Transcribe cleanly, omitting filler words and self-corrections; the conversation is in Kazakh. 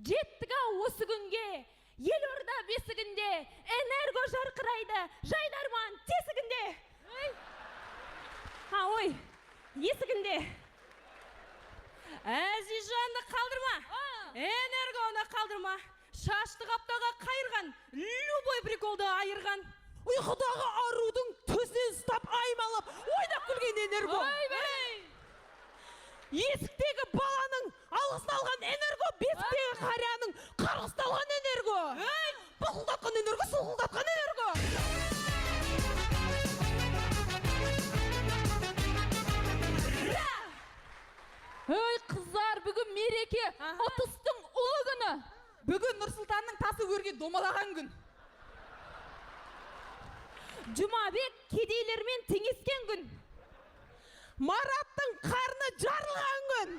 жеттік осы күнге. Елорда бесігінде энерго жарқырайды жайдарман тесігінде. Ой, есігінде. Әзизжанды қалдырма, энергоны қалдырма. Шашты қаптаға қайырған, любой приколды айырған. Ұйқыдағы арудың төсінен ұстап аймалап, ойнап күлген энерго. Есіктегі баланың алғысын алған энерго, бесіктегі қарияның қарғысын алған энерго. Бұлғылдатқан энерго, сұлғылдатқан энерго. Ой, қыздар, бүгін мереке, 30-тың ұлы күні. Бүгін Нұрсұлтанның тасы өрге домалаған күн. Жұмабек кедейлермен теңескен күн. Мараттың қарны жарылған күн.